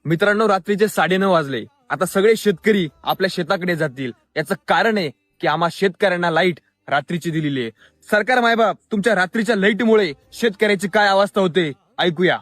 मित्रांनो, रात्रीचे 9:30 वाजले. आता सगळे शेतकरी आपल्या शेताकडे जातील. याचं कारण आहे की आम्हा शेतकऱ्यांना लाईट रात्रीची दिलेली आहे. सरकार मायबाप, तुमच्या रात्रीच्या लाईटमुळे शेतकऱ्याची काय अवस्था होते ऐकूया.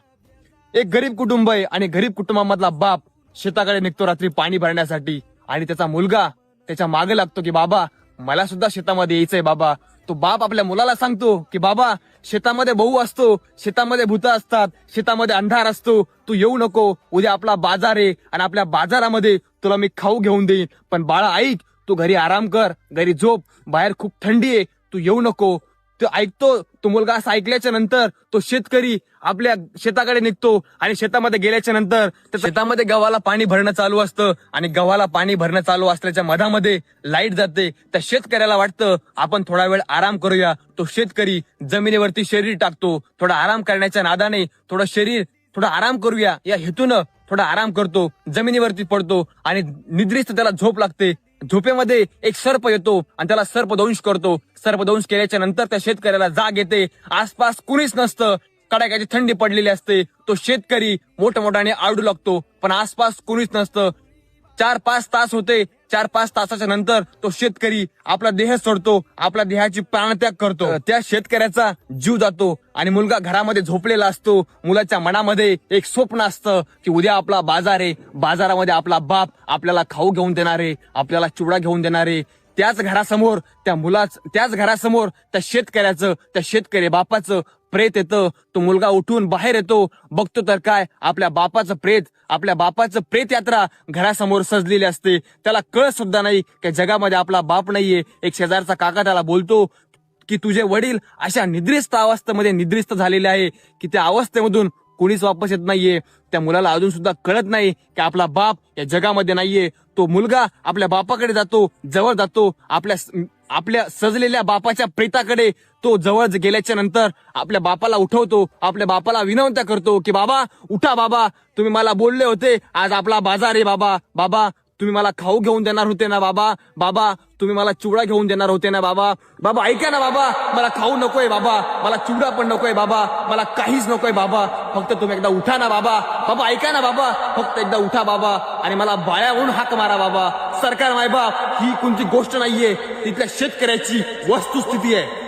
एक गरीब कुटुंब आहे आणि गरीब कुटुंबामधला बाप शेताकडे निघतो रात्री पाणी भरण्यासाठी आणि त्याचा मुलगा त्याच्या मागे लागतो की बाबा मला सुद्धा शेतामध्ये यायचंय बाबा. तो बाप आपल्या मुलाला सांगतो की बाबा शेतामध्ये भाऊ असतो, शेतामध्ये भूत असतात, शेतामध्ये अंधार असतो, तू येऊ नको, उद्या आपला बाजार आहे आणि आपल्या बाजारामध्ये तुला मी खाऊ घेऊन देईन. पण बाळा ऐक, तू घरी आराम कर, घरी झोप, बाहेर खूप थंडी आहे, तू येऊ नको. तो ऐकतो. तो मुलगा असं ऐकल्याच्या नंतर तो शेतकरी आपल्या शेताकडे निघतो आणि शेतामध्ये गेल्याच्या नंतर शेतामध्ये गव्हाला पाणी भरणं चालू असतं आणि गव्हाला पाणी भरणं चालू असल्याच्या मधामध्ये लाईट जाते. त्या शेतकऱ्याला वाटतं आपण थोडा वेळ आराम करूया. तो शेतकरी जमिनीवरती शरीर टाकतो. थोडा आराम करण्याच्या नादाने थोडा आराम करूया या हेतूनं थोडा आराम करतो, जमिनीवरती पडतो आणि निद्रिस्त त्याला झोप लागते. झोपेमध्ये एक सर्प येतो आणि त्याला सर्पदंश करतो. सर्पदंश केल्याच्या नंतर त्या शेतकऱ्याला जाग येते. आसपास कुणीच नसतं, कडाक्याची थंडी पडलेली असते. तो शेतकरी मोठमोठ्याने आरडू लागतो पण आसपास कुणीच नसतं. 4-5 तास होते. 4-5 तासाच्या नंतर तो शेतकरी आपला देह सोडतो, आपल्या देहाची प्राणत्याग करतो. त्या शेतकऱ्याचा जीव जातो आणि मुलगा घरामध्ये झोपलेला असतो. मुलाच्या मनामध्ये एक स्वप्न असतं की उद्या आपला बाजार आहे, बाजारामध्ये आपला बाप आपल्याला खाऊ घेऊन देणार आहे, आपल्याला चिवडा घेऊन देणार आहे. त्याच घरासमोर त्या शेतकऱ्याचं, त्या शेतकरी बापाचं प्रेत येतं. तो मुलगा उठून बाहेर येतो, बघतो तर काय आपल्या बापाचं प्रेत यात्रा घरासमोर सजलेली असते. त्याला कळत सुद्धा नाही की जगामध्ये आपला बाप नाहीये. एक शेजारचा काका त्याला बोलतो की तुझे वडील अशा निद्रिस्त अवस्थेमध्ये निद्रिस्त झालेले आहे की त्या अवस्थेमधून कोणीच वापस येत नाहीये. त्या मुलाला अजून सुद्धा कळत नाही की आपला बाप या जगामध्ये नाहीये. तो मुलगा आपल्या बापाकडे जातो, जवळ जातो. आपल्या सजलेल्या बापाच्या प्रेताकडे तो जवळ गेल्याच्या नंतर आपल्या बापाला उठवतो, आपल्या बापाला विनंती करतो की बाबा उठा, बाबा तुम्ही मला बोलले होते आज आपला बाजार आहे बाबा. बाबा तुम्ही मला खाऊ घेऊन देणार होते ना बाबा. बाबा तुम्ही मला चिवडा घेऊन देणार होते ना बाबा. बाबा ऐका ना बाबा, मला खाऊ नकोय बाबा, मला चिवडा पण नकोय बाबा, मला काहीच नकोय बाबा. फक्त तुम्ही एकदा उठा ना बाबा. बाबा ऐका ना बाबा, फक्त एकदा उठा बाबा आणि मला बाळ्या म्हणून हाक मारा बाबा. सरकार मायबाप, ही कोणती गोष्ट नाहीये, तिथल्या शेतकऱ्याची वस्तुस्थिती आहे.